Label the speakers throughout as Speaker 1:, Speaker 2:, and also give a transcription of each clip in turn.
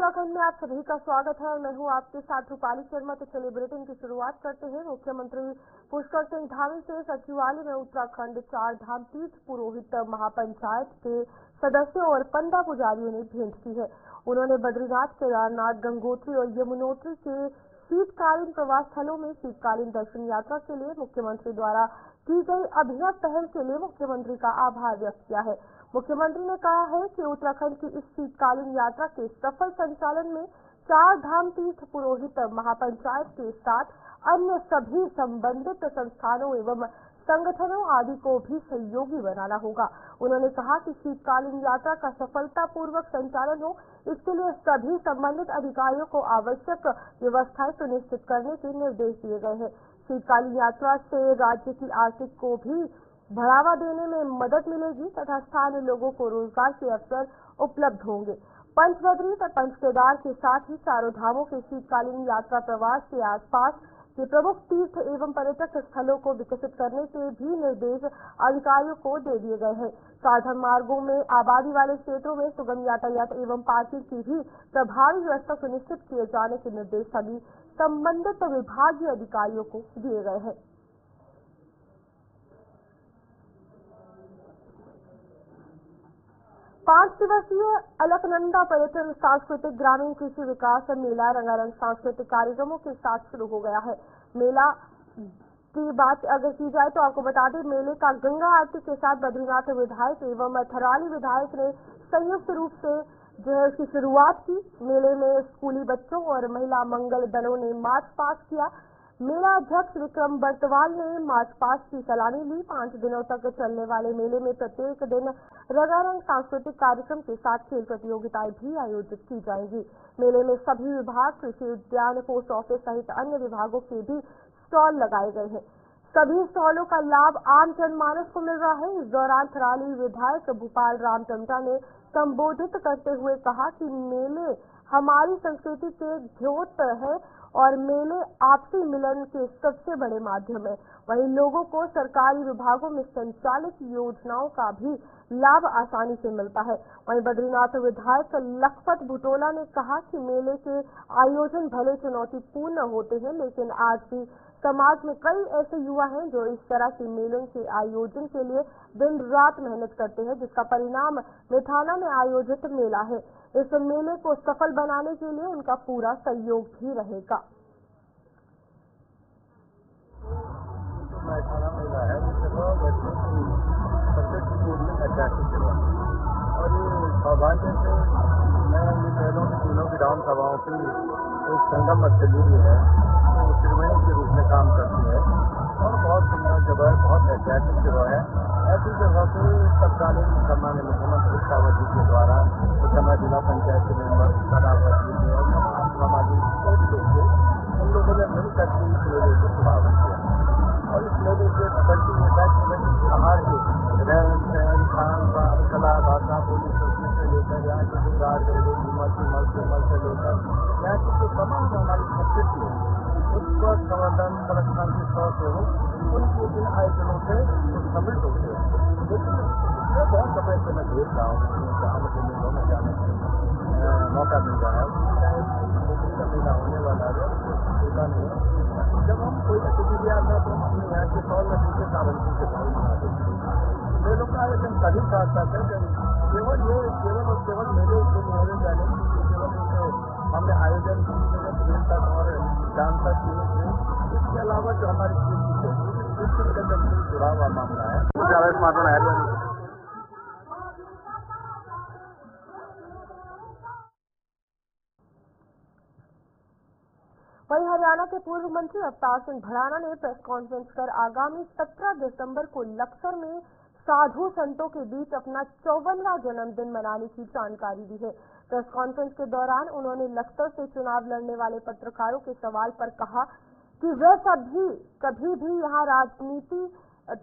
Speaker 1: उत्तराखंड में आप सभी का स्वागत है और मैं हूं आपके साथ रूपाली शर्मा। तो चलिए बुलेटिन की शुरुआत करते हैं। मुख्यमंत्री पुष्कर सिंह धामी से सचिवालय में उत्तराखंड 4 धाम तीर्थ पुरोहित महापंचायत के सदस्यों और पंडा पुजारियों ने भेंट की है। उन्होंने बद्रीनाथ, केदारनाथ, गंगोत्री और यमुनोत्री के शीतकालीन प्रवास स्थलों में शीतकालीन दर्शन यात्रा के लिए मुख्यमंत्री द्वारा की गई अभिनव पहल के लिए मुख्यमंत्री का आभार व्यक्त किया है। मुख्यमंत्री ने कहा है कि उत्तराखंड की इस शीतकालीन यात्रा के सफल संचालन में 4 धाम तीर्थ पुरोहित महापंचायत के साथ अन्य सभी संबंधित संस्थानों एवं संगठनों आदि को भी सहयोगी बनाना होगा। उन्होंने कहा कि शीतकालीन यात्रा का सफलतापूर्वक संचालन हो, इसके लिए सभी संबंधित अधिकारियों को आवश्यक व्यवस्थाएं सुनिश्चित करने के निर्देश दिए गए हैं। शीतकालीन यात्रा से राज्य की आर्थिक को भी बढ़ावा देने में मदद मिलेगी तथा स्थानीय लोगों को रोजगार के अवसर उपलब्ध होंगे। पंचबद्री तथा पंचकेदार के साथ ही चारों धामों के शीतकालीन यात्रा प्रवास के आसपास के प्रमुख तीर्थ एवं पर्यटक स्थलों को विकसित करने के भी निर्देश अधिकारियों को दे दिए गए हैं। साधन मार्गों में आबादी वाले क्षेत्रों में सुगम यातायात एवं पार्किंग की भी प्रभावी व्यवस्था सुनिश्चित किए जाने के निर्देश सभी संबंधित विभागीय अधिकारियों को दिए गए हैं। 5 दिवसीय अलकनंदा पर्यटन सांस्कृतिक ग्रामीण कृषि विकास मेला रंगारंग सांस्कृतिक कार्यक्रमों के साथ शुरू हो गया है। मेला की बात अगर की जाए तो आपको बता दें, मेले का गंगा आरती के साथ बद्रीनाथ विधायक एवं थराली विधायक ने संयुक्त रूप से जो है उसकी शुरुआत की। मेले में स्कूली बच्चों और महिला मंगल दलों ने मार्च पास्ट किया। मेला अध्यक्ष विक्रम बर्तवाल ने मार्च पास्ट की सलामी ली। 5 दिनों तक चलने वाले मेले में प्रत्येक दिन रंगारंग सांस्कृतिक कार्यक्रम के साथ खेल प्रतियोगिताएं भी आयोजित की जाएंगी। मेले में सभी विभाग, कृषि उद्यान, पोस्ट ऑफिस सहित अन्य विभागों के भी स्टॉल लगाए गए हैं। सभी स्टॉलों का लाभ आम जनमानस को मिल रहा है। इस दौरान थराली विधायक भूपाल राम टंटा ने संबोधित करते हुए कहा कि मेले हमारी संस्कृति के द्योत है और मेले आपसी मिलन के सबसे बड़े माध्यम है। वहीं लोगों को सरकारी विभागों में संचालित योजनाओं का भी लाभ आसानी से मिलता है। वहीं बद्रीनाथ विधायक लखपत भुटोला ने कहा कि मेले के आयोजन भले चुनौतीपूर्ण होते हैं, लेकिन आज भी समाज में कई ऐसे युवा हैं जो इस तरह के मेलों के आयोजन के लिए दिन रात मेहनत करते हैं, जिसका परिणाम मिठाना में आयोजित मेला है। इस मेले को सफल बनाने के लिए उनका पूरा सहयोग भी रहेगा।
Speaker 2: मिठाना मेला है और ये सौभाग्य से मैं ये मेलों में तीनों विधान सभाओं की एक संगम स्थली है, तो त्रिवेणी के रूप में काम करती है और बहुत सुंदर जगह है, बहुत ऐतिहासिक जगह है। ऐसी जगह पे तत्कालीन सम्मानित मुख्यमंत्री कावत जी के द्वारा इस समय जिला पंचायत के मेंबर सदावती और तमाम सामाजिक लोग उन लोगों ने मिलकर इस मेले को शुभारंभ किया और इस मेले के बाहर के रहन सहन, खान पान, कला, भाषा, बोली, संस्कृति से लेकर यहाँ के जुगाड़ मल से लेकर यहाँ की जो तमाम हमारी संस्कृति है उसका संवर्धन संरक्षण के तौर से हो, उनके इन आयोजनों से सम्मिलित होते हैं। लेकिन पिछले बहुत समय से मैं देख रहा हूँ जहाँ मुझे मेलों में जाने का मौका मिल रहा है, का मेला होने वाला है, ऐसा नहीं है। जब हम कोई अतिथि भी आता है तो हम अपने यहाँ के तौर में दूसरे सावंती के तौर में आते हैं। मेलों का आयोजन तभी साथ साथ है केवल मेले के नियोजन जाने केवल हमने आयोजन तक और डांस तक किए थे। इसके अलावा जो हमारी संस्कृति के अंदर जुड़ा हुआ मामला है।
Speaker 1: वहीं हरियाणा के पूर्व मंत्री अवतार सिंह भड़ाना ने प्रेस कॉन्फ्रेंस कर आगामी 17 दिसंबर को लक्सर में साधु संतों के बीच अपना 54वां जन्मदिन मनाने की जानकारी दी है। प्रेस कॉन्फ्रेंस के दौरान उन्होंने लक्सर से चुनाव लड़ने वाले पत्रकारों के सवाल पर कहा कि वे कभी भी यहाँ राजनीति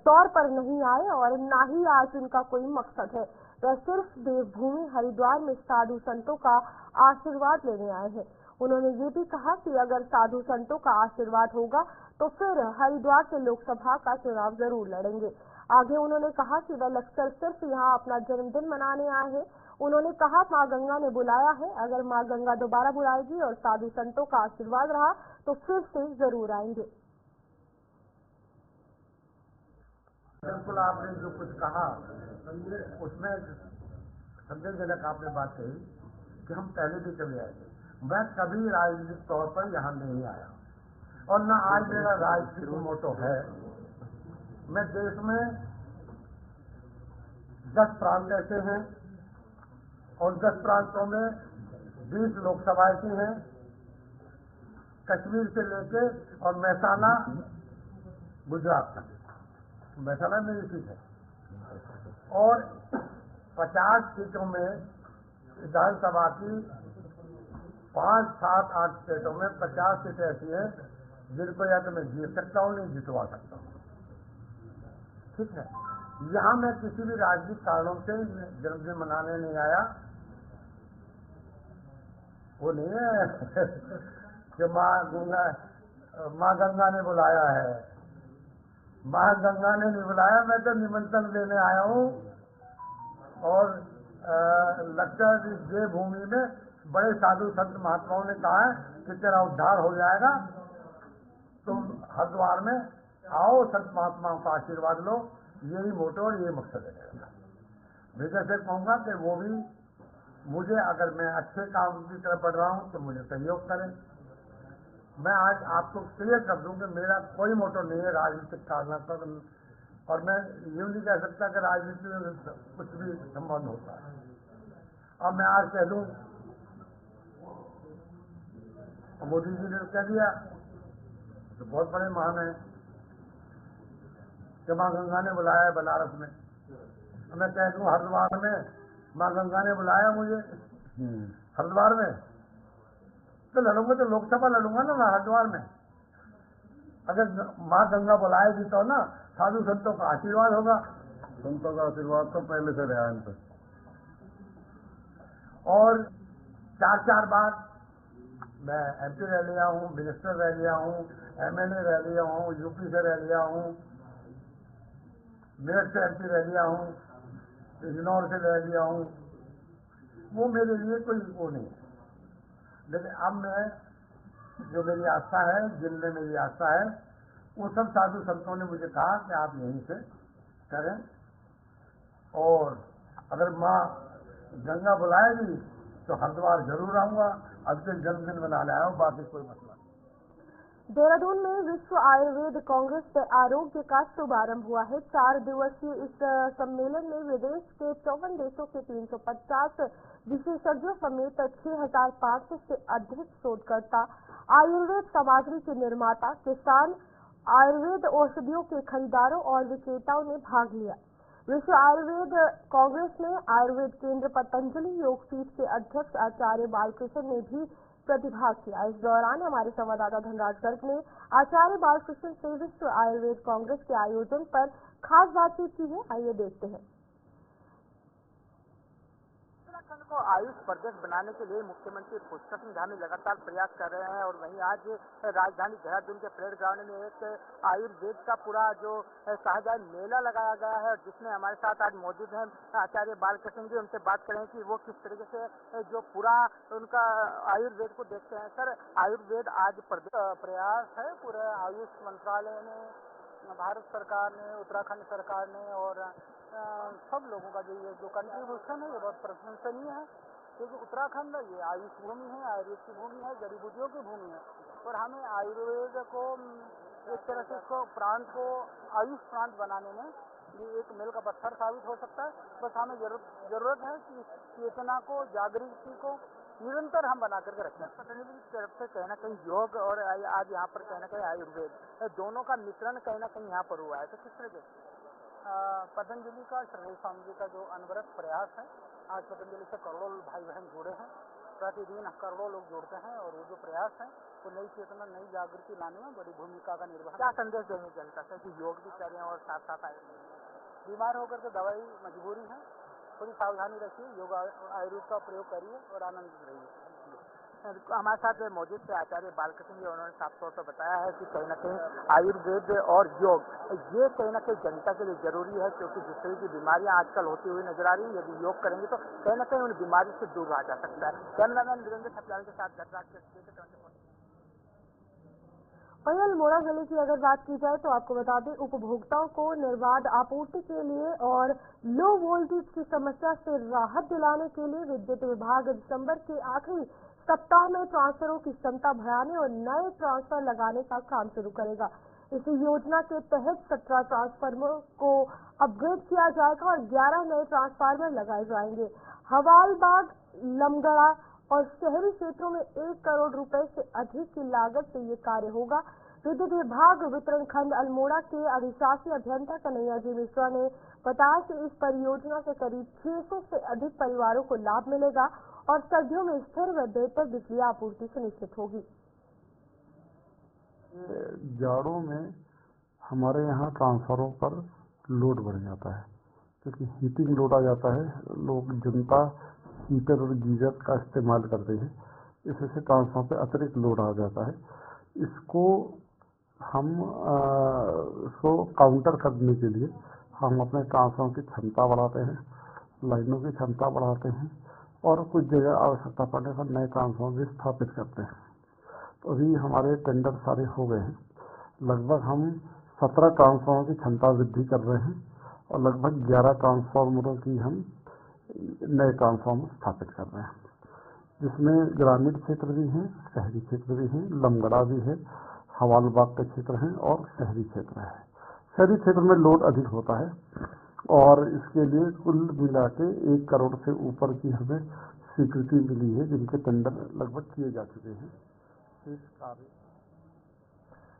Speaker 1: तौर पर नहीं आए और न ही आज उनका कोई मकसद है। वे सिर्फ देवभूमि हरिद्वार में साधु संतों का आशीर्वाद लेने आए हैं। उन्होंने ये भी कहा कि अगर साधु संतों का आशीर्वाद होगा तो फिर हरिद्वार से लोकसभा का चुनाव जरूर लड़ेंगे। आगे उन्होंने कहा कि वह लक्सर सिर्फ यहाँ अपना जन्मदिन मनाने आए हैं। उन्होंने कहा, मां गंगा ने बुलाया है, अगर मां गंगा दोबारा बुलाएगी और साधु संतों का आशीर्वाद रहा तो फिर से जरूर आएंगे।
Speaker 2: बिल्कुल, आपने जो कुछ कहा उसमें संदेहजनक आपने बात कही कि हम पहले भी चले आए थे। मैं कभी राजनीतिक तौर पर यहाँ नहीं आया और न आज मेरा राजनीतिक मोटो है। मैं देश में 10 प्रांत ऐसे हैं और 10 प्रांतों में 20 लोकसभा ऐसी हैं, कश्मीर से लेके और महसाना गुजरात तक। महसाना में ये सीट है और 50 सीटों में विधानसभा की 5, 7, 8 स्टेटों में 50 सीटें ऐसी हैं जिनको या तो मैं जीत सकता हूँ नहीं जितवा सकता हूँ। ठीक है, यहाँ मैं किसी भी राजनीतिक कारणों से जन्मदिन मनाने नहीं आया। वो नहीं है कि माँ गंगा ने बुलाया है। माँ गंगा ने नहीं बुलाया, मैं तो निमंत्रण देने आया हूँ। और लगता है इस देवभूमि में बड़े साधु संत महात्माओं ने कहा है कि तेरा उद्धार हो जाएगा, तुम हरिद्वार में आओ, संत महात्माओं का आशीर्वाद लो। यही मोटो और यही मकसद है। मैं जैसे कहूँगा कि वो भी मुझे, अगर मैं अच्छे काम की तरफ बढ़ रहा हूँ तो मुझे सहयोग करें। मैं आज आपको क्लियर कर दूं कि मेरा कोई मोटो नहीं है राजनीतिक कारणों पर, और मैं यूँ नहीं कह सकता कि राजनीति में कुछ भी संबंध होता है। अब मैं आज कह दूं, मोदी जी ने कह दिया तो बहुत बड़े महान है कि माँ गंगा ने बुलाया है बनारस में। मैं कह दूं हरिद्वार में माँ गंगा ने बुलाया मुझे हरिद्वार में, तो लड़ूंगा तो लोकसभा लड़ूंगा ना मैं हरिद्वार में। अगर माँ गंगा बुलाएगी तो ना साधु संतों का आशीर्वाद होगा। संतों का आशीर्वाद तो पहले से रहा इन पर। और 4 बार मैं MP रह लिया हूँ, मिनिस्टर रह लिया हूँ, MLA रह लिया हूँ, UP से रह लिया हूँ, मेरठ से MP रह लिया हूँ, इंदौर से रह लिया हूँ। वो मेरे लिए कोई वो नहीं है। लेकिन अब मैं, जो मेरी आस्था है, जिनमें मेरी आस्था है, वो सब साधु संतों ने मुझे कहा कि आप यहीं से करें, और अगर माँ गंगा बुलाएगी तो हरिद्वार जरूर आऊंगा। अब से जन्मदिन मनाने आया हूँ, बाकी कोई मसला नहीं।
Speaker 1: देहरादून में विश्व आयुर्वेद कांग्रेस से आरोग्य का शुभारंभ हुआ है। 4 दिवसीय इस सम्मेलन में विदेश के 54 देशों के 350 विशेषज्ञों समेत 6500 से अधिक शोधकर्ता, आयुर्वेद सामग्री के निर्माता, किसान, आयुर्वेद औषधियों के खरीदारों और विक्रेताओं ने भाग लिया। विश्व आयुर्वेद कांग्रेस में आयुर्वेद केंद्र पतंजलि योगपीठ के अध्यक्ष आचार्य बालकृष्ण ने भी प्रतिभाग किया। इस दौरान हमारे संवाददाता धनराज गर्ग ने आचार्य बालकृष्ण से विश्व आयुर्वेद कांग्रेस के आयोजन पर खास बातचीत की है। आइए देखते हैं।
Speaker 3: उत्तराखंड को आयुष प्रदेश बनाने के लिए मुख्यमंत्री पुष्कर सिंह धामी लगातार प्रयास कर रहे हैं और वहीं आज राजधानी देहरादून के परेड ग्राउंड में एक आयुर्वेद का पूरा जो कहा जाए मेला लगाया गया है, जिसमें हमारे साथ आज मौजूद हैं आचार्य बालकृष्ण जी। उनसे बात करें कि वो किस तरीके से जो पूरा उनका आयुर्वेद को देखते हैं। सर, आयुर्वेद आज प्रयास है पूरे आयुष मंत्रालय ने, भारत सरकार ने, उत्तराखंड सरकार ने और सब लोगों का जो कंट्रीब्यूशन है ये बहुत प्रशंसनीय है, क्योंकि उत्तराखंड ये आयुष भूमि है, आयुर्वेद की भूमि है, जड़ी बूटियों की भूमि है, और हमें आयुर्वेद को एक तरह से इसको प्रांत को आयुष प्रांत बनाने में ये एक मील का पत्थर साबित हो सकता है। बस हमें जरूरत है कि चेतना को, जागृति को निरंतर हम बना करके रखें। पतंजलि की तरफ से कहीं ना कहीं योग और आज यहाँ पर कहीं ना कहीं आयुर्वेद दोनों का मिश्रण कहीं ना कहीं यहाँ पर हुआ है, तो किस तरह से पतंजलि का, श्री स्वामी जी का जो अनवरत प्रयास है, आज पतंजलि से करोड़ों भाई बहन जुड़े हैं, प्रतिदिन करोड़ों लोग जुड़ते हैं, और वो जो प्रयास है वो नई चेतना, नई जागृति लाने में बड़ी भूमिका का निर्वहन। क्या संदेश देने चलता है कि योग भी करें और साथ साथ आयुर्वेद? बीमार होकर के दवाई मजबूरी है, थोड़ी सावधानी रखिए, योग आयुर्वेद का प्रयोग करिए और आनंदित रहिए। हमारे साथ मौजूद थे आचार्य बालकृष्ण जी। उन्होंने साफ तौर पर बताया है कि कहीं न कहीं आयुर्वेद और योग ये कहीं न कहीं जनता के लिए जरूरी है, क्योंकि जिस तरह की बीमारियां आजकल होती हुई नजर आ रही है, यदि योग करेंगे तो कहीं न कहीं उन बीमारी से दूर रहा जा सकता है। कैमरामैन वीरेंद्र सत्याल के साथ घटराज के
Speaker 1: वहीं अल्मोड़ा जिले की अगर बात की जाए तो आपको बता दें, उपभोक्ताओं को निर्बाध आपूर्ति के लिए और लो वोल्टेज की समस्या से राहत दिलाने के लिए विद्युत विभाग दिसंबर के आखिरी सप्ताह में ट्रांसफरों की क्षमता बढ़ाने और नए ट्रांसफर लगाने का काम शुरू करेगा। इस योजना के तहत 17 ट्रांसफार्मर को अपग्रेड किया जाएगा और 11 नए ट्रांसफार्मर लगाए जाएंगे। हवालबाग, लमगड़ा और शहरी क्षेत्रों में 1 करोड़ रुपए से अधिक की लागत से ये कार्य होगा। विद्युत विभाग वितरण खंड अल्मोड़ा के अधिशासी अभियंता कन्हैया जी मिश्रा ने बताया कि इस परियोजना से करीब 600 से अधिक परिवारों को लाभ मिलेगा और सर्दियों में स्थिर व बेहतर बिजली आपूर्ति सुनिश्चित होगी।
Speaker 4: जाड़ों में हमारे यहाँ ट्रांसफार्मरों पर लोड बढ़ जाता है, क्योंकि हीटिंग लोड आ जाता है। लोग जनता हीटर और गीजर का इस्तेमाल करते हैं, इससे ट्रांसफार्मर पे अतिरिक्त लोड आ जाता है। इसको हम इसको काउंटर करने के लिए हम अपने ट्रांसफार्मर की क्षमता बढ़ाते हैं, लाइनों की क्षमता बढ़ाते हैं और कुछ जगह आवश्यकता पड़ने पर नए ट्रांसफार्मर भी स्थापित करते हैं। तो अभी हमारे टेंडर सारे हो गए हैं। लगभग हम 17 ट्रांसफार्मर की क्षमता वृद्धि कर रहे हैं और लगभग 11 ट्रांसफार्मरों की हम नए ट्रांसफार्मर स्थापित कर रहे हैं, जिसमें ग्रामीण क्षेत्र भी हैं, शहरी क्षेत्र भी हैं, लमगड़ा भी है, हवालबाग के क्षेत्र हैं और शहरी क्षेत्र है। शहरी क्षेत्र में लोड अधिक होता है और इसके लिए कुल मिला के 1 करोड़ से ऊपर की हमें स्वीकृति मिली है, जिनके टेंडर लगभग किए जा चुके हैं। इस कार्य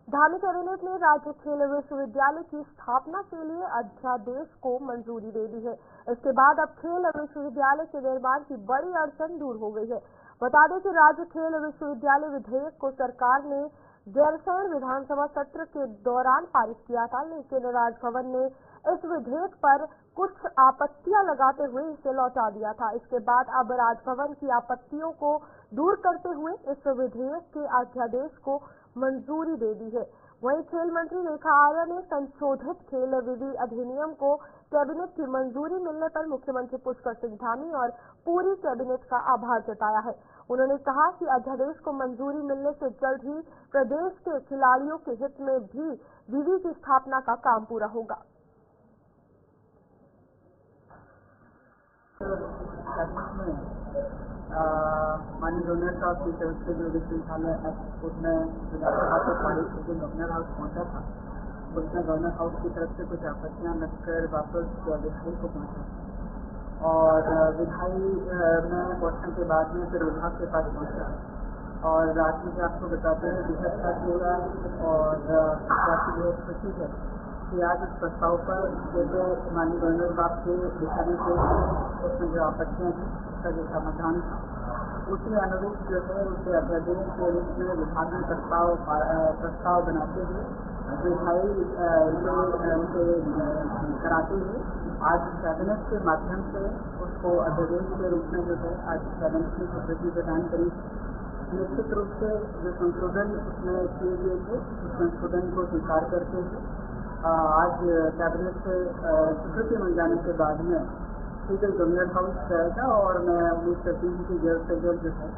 Speaker 1: धामी कैबिनेट ने राज्य खेल विश्वविद्यालय की स्थापना के लिए अध्यादेश को मंजूरी दे दी है। इसके बाद अब खेल विश्वविद्यालय के निर्माण की बड़ी अड़चन दूर हो गई है। बता दें कि राज्य खेल विश्वविद्यालय विधेयक को सरकार ने गैरसैंण विधानसभा सत्र के दौरान पारित किया था, लेकिन राजभवन ने इस विधेयक पर कुछ आपत्तियां लगाते हुए इसे लौटा दिया था। इसके बाद अब राजभवन की आपत्तियों को दूर करते हुए इस विधेयक के अध्यादेश को मंजूरी दे दी है। वहीं खेल मंत्री रेखा आर्या ने संशोधित खेल विधि अधिनियम को कैबिनेट की मंजूरी मिलने पर मुख्यमंत्री पुष्कर सिंह धामी और पूरी कैबिनेट का आभार जताया है। उन्होंने कहा कि अध्यादेश को मंजूरी मिलने से जल्द ही प्रदेश के खिलाड़ियों के हित में भी विधि की स्थापना का काम पूरा होगा।
Speaker 5: माननीय गवर्नर साहब की तरफ से जो विश्वविद्यालय एक्ट उसमें विधानसभा से पारित होकर गवर्नर हाउस पहुंचा था, उसमें गवर्नर हाउस की तरफ से कुछ आपत्तियां लगकर वापस विधायी को पहुंचा और विधायी में पहुंचने के बाद में फिर विभाग के पास पहुंचा और रात में आपको बताते हैं विधेयक पास होगा और काफी बहुत खुशी है कि आज इस प्रस्ताव पर जो माननीय गवर्नर साहब के दिशा निर्देश उसमें जो आपत्तियां थी उसका जो समाधान था उसमें अनुरूप जो है उसे अध्यादेश के रूप में विभाग में प्रस्ताव बनाते हुए विधायी उसे कराते हुए आज कैबिनेट के माध्यम से उसको अध्यादेश के रूप में जो है आज कैबिनेट की स्वीकृति प्रदान करी। निश्चित रूप से जो संशोधन उसमें किए गए थे उस संशोधन को स्वीकार करते हुए आज कैबिनेट से स्वीकृति मिल जाने के बाद में सीधे गवर्नर हाउस जाएगा और मैं उम्मीद करती हूँ कि जल्द से जल्द जो है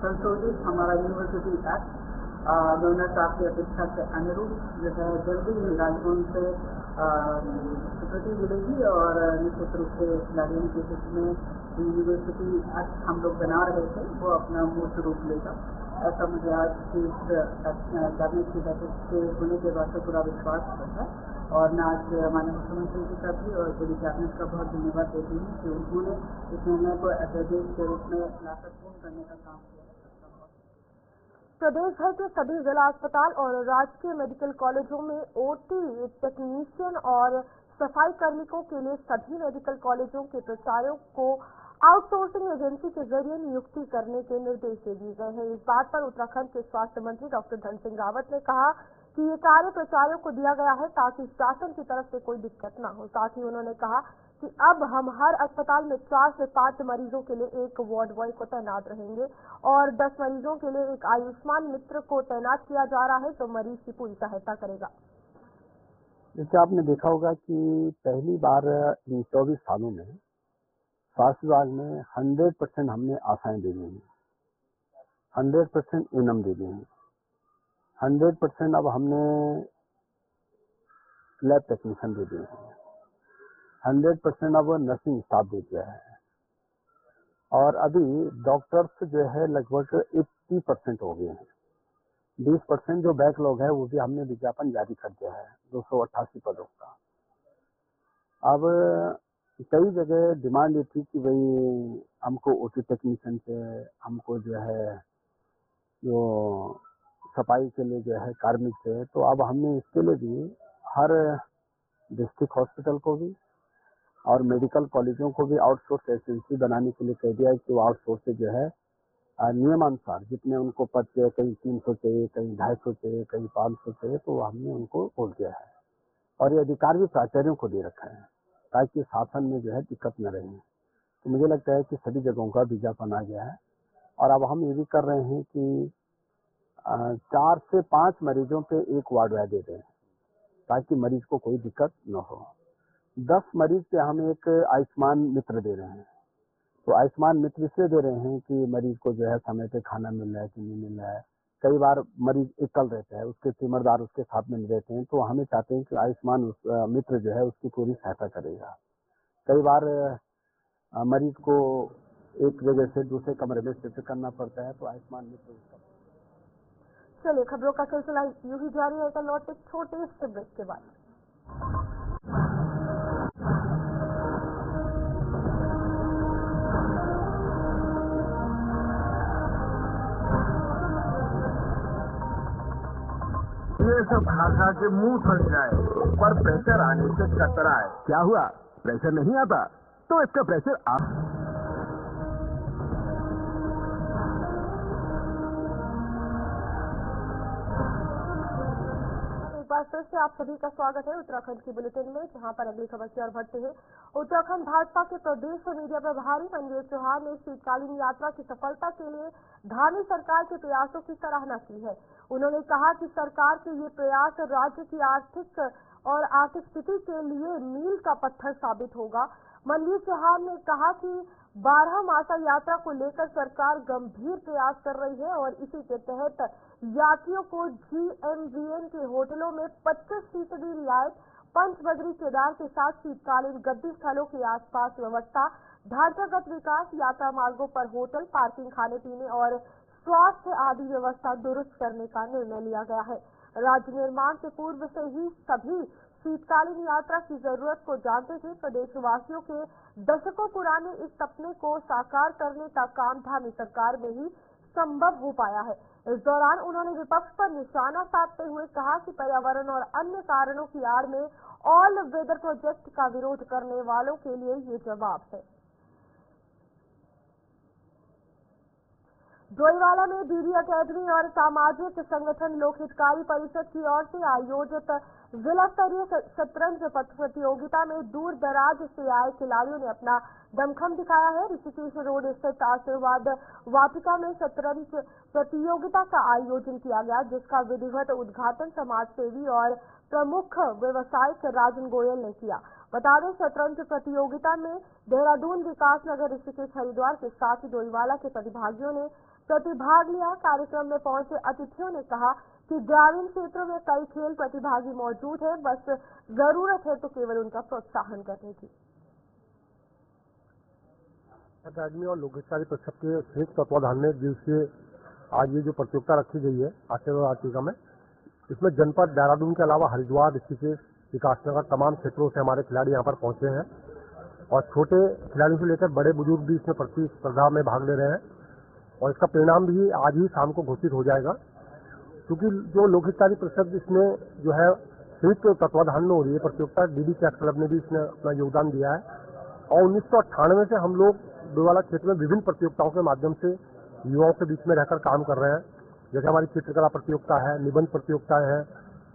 Speaker 5: संशोधित हमारा यूनिवर्सिटी एक्ट गवर्नर साहब की अपेक्षा के अनुरूप जो है जल्दी ही राजभवन से स्वीकृति मिलेगी और निश्चित रूप से खिलाड़ियों के हित में यूनिवर्सिटी एक्ट हम लोग बना रहे थे वो अपना मूर्त रूप लेगा। ऐसा मुझे आज की कैबिनेट की बैठक के होने के बाद से पूरा विश्वास है और मैं आज माननीय मुख्यमंत्री जी का भी और पूरी कैबिनेट का बहुत धन्यवाद देती हूँ कि उन्होंने इस निर्णय को अध्यादेश के रूप में लाकर पूर्ण करने का काम किया।
Speaker 1: प्रदेश भर के सभी जिला अस्पताल और राजकीय मेडिकल कॉलेजों में ओटी टेक्नीशियन और सफाई कार्मिकों के लिए सभी मेडिकल कॉलेजों के प्राचार्यों को आउटसोर्सिंग एजेंसी के जरिए नियुक्ति करने के निर्देश दे दिए गए हैं। इस बात पर उत्तराखंड के स्वास्थ्य मंत्री डॉक्टर धन सिंह रावत ने कहा कि ये कार्य प्राचार्यों को दिया गया है ताकि शासन की तरफ से कोई दिक्कत न हो। साथ ही उन्होंने कहा कि अब हम हर अस्पताल में 4 से 5 मरीजों के लिए एक वार्ड बॉय को तैनात रहेंगे और 10 मरीजों के लिए एक आयुष्मान मित्र को तैनात किया जा रहा है, जो मरीज की पूरी सहायता करेगा।
Speaker 6: जैसे आपने देखा होगा कि पहली बार इन 24 सालों में स्वास्थ्य विभाग में 100% हमने आशाएं दे दी हैं, 100% एनम दे दिए हैं, 100% अब हमने लैब टेक्नीशियन दे दिए हैं, 100% अब नर्सिंग स्टाफ दे दिया है और अभी डॉक्टर्स जो है लगभग 80% हो गए हैं। 20% जो बैकलॉग है वो भी हमने विज्ञापन जारी कर दिया है 288 पदों का। अब कई जगह डिमांड ये थी कि भाई हमको ओटी टेक्नीशियन से, हमको जो है जो सफाई के लिए जो है कार्मिक से, तो अब हमने इसके लिए भी हर डिस्ट्रिक्ट हॉस्पिटल को भी और मेडिकल कॉलेजों को भी आउटसोर्स एजेंसी बनाने के लिए कह दिया है कि वो आउटसोर्स से जो है नियमानुसार जितने उनको पद चाहिए, कहीं 300 चाहिए, कहीं 250 चाहिए, कहीं 500 चाहिए, तो हमने उनको बोल दिया है और ये अधिकार भी प्राचार्यों को दे रखा है ताकि शासन में जो है दिक्कत न रहे। तो मुझे लगता है कि सभी जगहों का विज्ञापन आ गया है और अब हम ये भी कर रहे हैं कि 4 से 5 मरीजों पे एक वार्ड दे रहे हैं ताकि मरीज को कोई दिक्कत न हो। 10 मरीज पे हम एक आयुष्मान मित्र दे रहे हैं। तो आयुष्मान मित्र इसलिए दे रहे हैं कि मरीज को जो है समय पे खाना मिल रहा है कि नहीं मिल रहा है। कई बार मरीज एकल रहता है, उसके तीमरदार उसके साथ में रहते हैं, तो हमें चाहते हैं कि आयुष्मान मित्र जो है उसकी पूरी सहायता करेगा। कई बार मरीज को एक जगह से दूसरे कमरे में शिफ्ट करना पड़ता है, तो आयुष्मान मित्र उसका।
Speaker 1: चलिए, खबरों का सिलसिला यूं ही जारी रहेगा। लौटे छोटे से ब्रेक के बाद।
Speaker 2: ये सब खा खा के मुंह फट जाए पर प्रेशर आने से कतराए। क्या हुआ, प्रेशर नहीं आता? तो इसका प्रेशर
Speaker 1: फिर से आप सभी का स्वागत है उत्तराखंड की बुलेटिन में, जहां पर अगली खबर की ओर बढ़ते हैं। उत्तराखंड भाजपा के प्रदेश मीडिया प्रभारी मनवीर चौहान ने शीतकालीन यात्रा की सफलता के लिए धामी सरकार के प्रयासों की सराहना की है। उन्होंने कहा कि सरकार के ये प्रयास राज्य की आर्थिक स्थिति के लिए मील का पत्थर साबित होगा। मनवीर चौहान ने कहा कि 12 मासा यात्रा को लेकर सरकार गंभीर प्रयास कर रही है और इसी के तहत यात्रियों को GMVN के होटलों में 25% रियायत, पंचबदरी केदार के साथ शीतकालीन गद्दी स्थलों के आसपास व्यवस्था, ढांचागत विकास, यात्रा मार्गों पर होटल, पार्किंग, खाने पीने और स्वास्थ्य आदि व्यवस्था दुरुस्त करने का निर्णय लिया गया है। राज्य निर्माण से पूर्व से ही सभी शीतकालीन यात्रा की जरूरत को जानते थे। प्रदेशवासियों के दशकों पुराने इस सपने को साकार करने का काम धामी सरकार में ही संभव हो पाया है। इस दौरान उन्होंने विपक्ष पर निशाना साधते हुए कहा कि पर्यावरण और अन्य कारणों की आड़ में ऑल वेदर प्रोजेक्ट का विरोध करने वालों के लिए ये जवाब है। डोईवाला में बीडी अकेडमी और सामाजिक संगठन लोकहितकारी परिषद की ओर से आयोजित जिला स्तरीय शतरंज प्रतियोगिता में दूर दराज से आए खिलाड़ियों ने अपना दमखम दिखाया है। ऋषिकेश रोड स्थित आशीर्वाद वाटिका में शतरंज प्रतियोगिता का आयोजन किया गया, जिसका विधिवत उद्घाटन समाज सेवी और प्रमुख व्यवसायिक राजन गोयल ने किया। बता दें, शतरंज प्रतियोगिता में देहरादून, विकास नगर, ऋषिकेश, हरिद्वार के साथ ही डोईवाला के प्रतिभागियों ने प्रतिभाग लिया। कार्यक्रम में पहुंचे अतिथियों ने कहा कि ग्रामीण क्षेत्रों में कई खेल प्रतिभागी मौजूद हैं, बस जरूरत है तो केवल उनका प्रोत्साहन करने की।
Speaker 4: अकादमी और लोकहितकारी परिषद के संयुक्त तत्वाधान में दिवसीय आज ये जो प्रतियोगिता रखी गई है आशीर्वाद वाटिका में, इसमें जनपद देहरादून के अलावा हरिद्वार, ऋषिकेश, विकासनगर तमाम क्षेत्रों से हमारे खिलाड़ी यहाँ पर पहुंचे हैं और छोटे खिलाड़ियों से लेकर बड़े बुजुर्ग भी इसमें प्रतिस्पर्धा में भाग ले रहे हैं और इसका परिणाम भी आज ही शाम को घोषित हो जाएगा। क्योंकि जो लोकहितकारी परिषद इसमें जो है संयुक्त तत्वाधान में हो रही है प्रतियोगिता, डीडी चैक्स क्लब ने भी इसमें अपना योगदान दिया है और 1998 से हम लोग डोईवाला क्षेत्र में विभिन्न प्रतियोगिताओं के माध्यम से युवाओं के बीच में रहकर काम कर रहे हैं। जैसे हमारी चित्रकला प्रतियोगिता है, निबंध प्रतियोगिताएं हैं।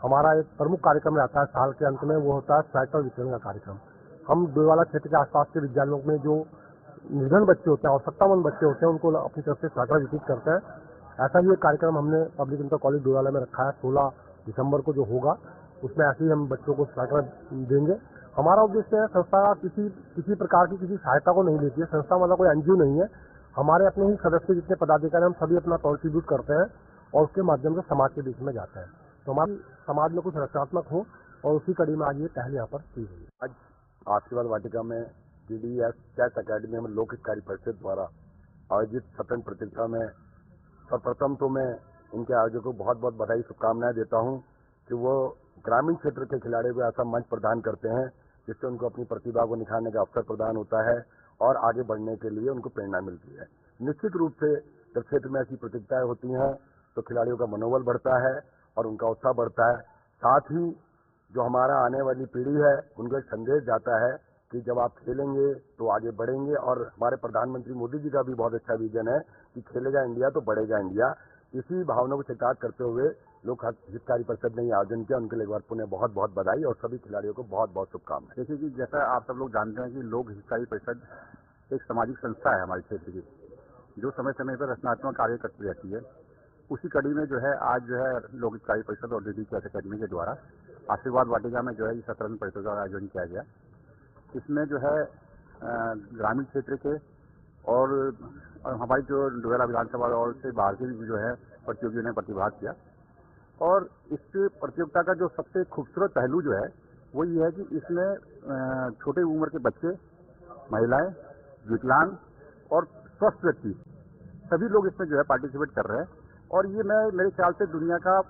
Speaker 4: हमारा एक प्रमुख कार्यक्रम रहता है साल के अंत में, वो होता है साइकिल वितरण का कार्यक्रम।
Speaker 2: हम डोईवाला क्षेत्र के आसपास के विद्यालयों में जो निर्धन बच्चे होते हैं, आवश्यकतामंद बच्चे होते हैं, उनको अपनी तरफ से स्टार्टर वितरित करते हैं। ऐसा ही एक कार्यक्रम हमने पब्लिक इंटर कॉलेज डोईवाला में रखा है। 16 दिसंबर को जो होगा उसमें ऐसे ही हम बच्चों को स्टार्टर देंगे। हमारा उद्देश्य है, संस्था किसी प्रकार की किसी सहायता को नहीं लेती है। संस्था मतलब कोई एनजीओ नहीं है। हमारे अपने ही सदस्य जितने पदाधिकारी, हम सभी अपना कॉन्ट्रीब्यूट करते हैं और उसके माध्यम से समाज के बीच में जाते हैं, तो हमारे समाज में कुछ रचनात्मक हो, और उसी कड़ी में आज ये पहल यहाँ पर की गई। आज आशीर्वाद वाटिका में DDS चैस अकेडमी में लोक हितकारी परिषद द्वारा आयोजित स्वतंत्र प्रतियोगिता में सर्वप्रथम तो मैं इनके आयोजकों को बहुत बहुत बधाई, शुभकामनाएं देता हूं कि वो ग्रामीण क्षेत्र के खिलाड़ियों को ऐसा मंच प्रदान करते हैं जिससे उनको अपनी प्रतिभा को निखारने का अवसर प्रदान होता है और आगे बढ़ने के लिए उनको प्रेरणा मिलती है। निश्चित रूप से जब क्षेत्र में ऐसी प्रतियोगिताएं होती हैं तो खिलाड़ियों का मनोबल बढ़ता है और उनका उत्साह बढ़ता है। साथ ही जो हमारा आने वाली पीढ़ी है उनको एक संदेश जाता है कि जब आप खेलेंगे तो आगे बढ़ेंगे, और हमारे प्रधानमंत्री मोदी जी का भी बहुत अच्छा विजन है कि खेलेगा इंडिया तो बढ़ेगा इंडिया। इसी भावना को चरितार्थ करते हुए लोक हितकारी परिषद ने ये आयोजन किया। उनके लिए एक बार पुनः बहुत बहुत बधाई और सभी खिलाड़ियों को बहुत बहुत शुभकामनाएं।
Speaker 6: जैसे कि जैसा आप सब लोग जानते हैं कि लोक हितकारी परिषद एक सामाजिक संस्था है हमारे क्षेत्र की, जो समय समय पर रचनात्मक कार्य करती रहती है। उसी कड़ी में जो है आज जो है लोक हितकारी परिषद और DD चैस अकेडमी के द्वारा आशीर्वाद वाटिका में जो है इस शतरंज प्रतियोगिता का आयोजन किया गया। इसमें जो है ग्रामीण क्षेत्र के और हमारी जो डोईवाला विधानसभा और से बाहर के जो है प्रतियोगियों ने प्रतिभाग किया। और इस प्रतियोगिता का जो सबसे खूबसूरत पहलू जो है वो ये है कि इसमें छोटे उम्र के बच्चे, महिलाएं, विकलांग और स्वस्थ व्यक्ति सभी लोग इसमें जो है पार्टिसिपेट कर रहे हैं। और ये मेरे ख्याल से दुनिया का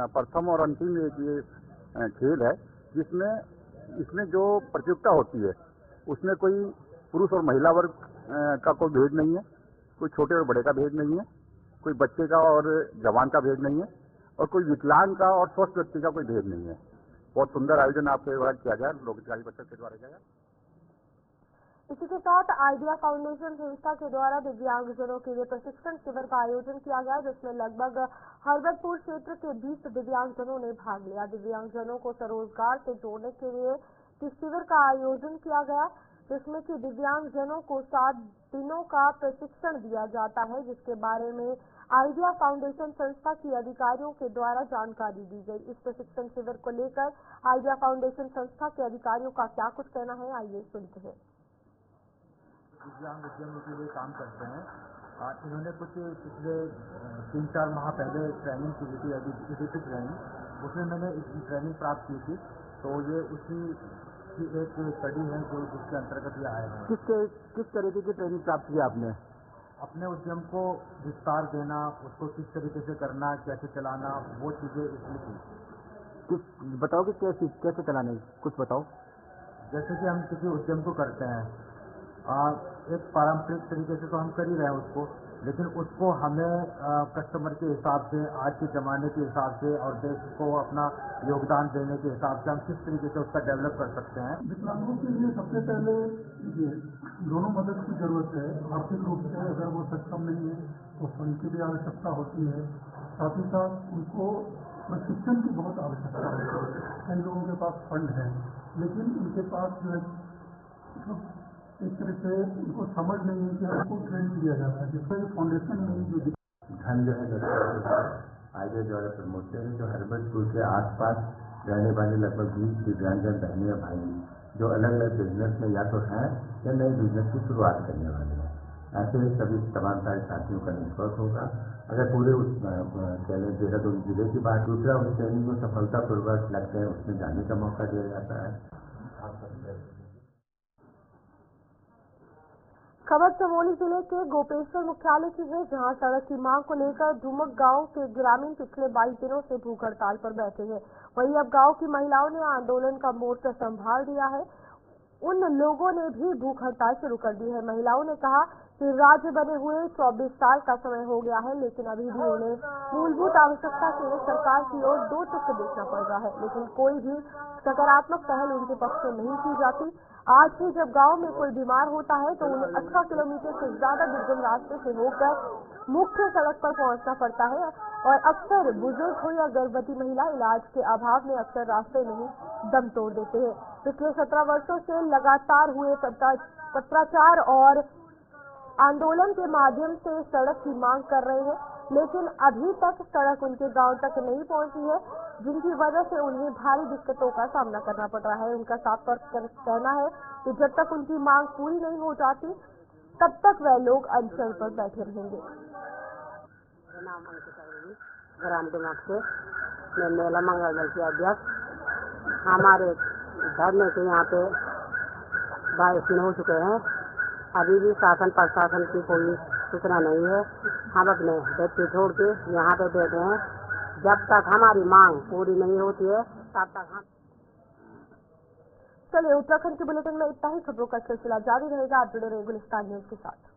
Speaker 6: प्रथम और अंतिम एक ये खेल है जिसमें इसमें जो प्रतियोगिता होती है उसमें कोई पुरुष और महिला वर्ग का कोई भेद नहीं है, कोई छोटे और बड़े का भेद नहीं है, कोई बच्चे का और जवान का भेद नहीं है, और कोई विकलांग का और स्वस्थ व्यक्ति का कोई भेद नहीं है। बहुत सुंदर आयोजन आपके द्वारा किया गया, लोक हितकारी परिषद के द्वारा किया गया।
Speaker 1: इसी के साथ आइडिया फाउंडेशन संस्था के द्वारा दिव्यांगजनों के लिए प्रशिक्षण शिविर का आयोजन किया गया, जिसमें लगभग हरबतपुर क्षेत्र के 20 दिव्यांगजनों ने भाग लिया। दिव्यांगजनों को स्वरोजगार से जोड़ने के लिए इस शिविर का आयोजन किया गया, जिसमें कि दिव्यांगजनों को 7 दिनों का प्रशिक्षण दिया जाता है, जिसके बारे में आइडिया फाउंडेशन संस्था के अधिकारियों के द्वारा जानकारी दी गई। इस प्रशिक्षण शिविर को लेकर आइडिया फाउंडेशन संस्था के अधिकारियों का क्या कुछ कहना है, आइए सुनते हैं।
Speaker 2: दिव्यांग उद्यमियों के लिए काम करते हैं। इन्होंने कुछ पिछले 3-4 माह पहले ट्रेनिंग की थी, एग्जीक्यूटिव ट्रेनिंग, उसमें मैंने ट्रेनिंग प्राप्त की थी। तो ये उसी की एक स्टडी है जो जिसके अंतर्गत ये आए हैं।
Speaker 6: किस तरीके की ट्रेनिंग प्राप्त की आपने?
Speaker 2: अपने उद्यम को विस्तार देना, उसको किस तरीके से करना, कैसे चलाना, वो चीज़ें इसमें थी।
Speaker 6: बताओ कि कैसे चलाने, कुछ बताओ।
Speaker 2: जैसे कि हम किसी उद्यम को करते हैं, एक पारंपरिक तरीके से तो हम कर ही रहे हैं उसको, लेकिन उसको हमें कस्टमर के हिसाब से, आज के ज़माने के हिसाब से और देश को अपना योगदान देने के हिसाब से हम किस तरीके से उसका डेवलप कर सकते हैं।
Speaker 4: विकलांगों के लिए सबसे पहले ये दोनों मदद की जरूरत है। आर्थिक रूप से अगर वो सक्षम नहीं है तो फंड की भी आवश्यकता होती है, साथ ही साथ उनको प्रशिक्षण की बहुत आवश्यकता है। इन लोगों के पास फंड है लेकिन उनके पास जो है एक तरह से उनको समझ नहीं है कि हमको ट्रेनिंग दिया जाता है, जिससे फाउंडेशन में जो
Speaker 7: धन जो है आइडिया द्वारा प्रमोट है, जो हरबतपुर के आसपास रहने वाले लगभग 20 दिव्यांगजन बहने भाई जो अलग अलग बिजनेस में या तो हैं या नए बिजनेस की शुरुआत करने वाले हैं। ऐसे सभी तमाम सारे साथियों का नेटवर्क होगा। अगर पूरे देहरादून जिले की बात, दूसरा उस ट्रेनिंग को सफलतापूर्वक लगते हैं उसमें जाने का मौका दिया जाता है।
Speaker 1: खबर चमोली जिले के गोपेश्वर मुख्यालय की है, जहां सड़क की मांग को लेकर धुमक गांव के ग्रामीण पिछले 22 दिनों से भूख हड़ताल पर बैठे हैं। वहीं अब गांव की महिलाओं ने आंदोलन का मोर्चा संभाल दिया है। उन लोगों ने भी भूख हड़ताल शुरू कर दी है। महिलाओं ने कहा कि राज्य बने हुए 24 साल का समय हो गया है, लेकिन अभी भी उन्हें मूलभूत आवश्यकता के लिए सरकार की ओर दो टुक देखना पड़ रहा है, लेकिन कोई भी सकारात्मक पहल उनके पक्ष में नहीं की जाती। आज भी जब गांव में कोई बीमार होता है तो उन्हें 18 किलोमीटर से ज्यादा दुर्गम रास्ते से होकर मुख्य सड़क पर पहुंचना पड़ता है, और अक्सर बुजुर्ग हो या गर्भवती महिला इलाज के अभाव में अक्सर रास्ते में ही दम तोड़ देते हैं। पिछले 17 वर्षों से लगातार हुए पत्राचार और आंदोलन के माध्यम से सड़क की मांग कर रहे हैं, लेकिन अभी तक सड़क उनके गांव तक नहीं पहुंची है, जिनकी वजह से उन्हें भारी दिक्कतों का सामना करना पड़ रहा है। उनका साफ तौर पर कहना है कि जब तक उनकी मांग पूरी नहीं हो जाती तब तक वह लोग अनशन पर बैठे रहेंगे।
Speaker 8: ग्राम दिमाग से मैं मेला मंगल दल के अध्यक्ष। हमारे धरने के यहाँ पे 22 दिन हो चुके हैं, अभी भी शासन प्रशासन की कोई सूचना नहीं है। हम अपने बच्चे छोड़ के यहाँ पे बैठे हैं, जब तक हमारी मांग पूरी नहीं होती है तब तक हम।
Speaker 1: चलिए, उत्तराखंड के बुलेटिन में इतना ही। खबरों का सिलसिला जारी रहेगा। आप जुड़े रहे गुलिस्तान न्यूज के साथ।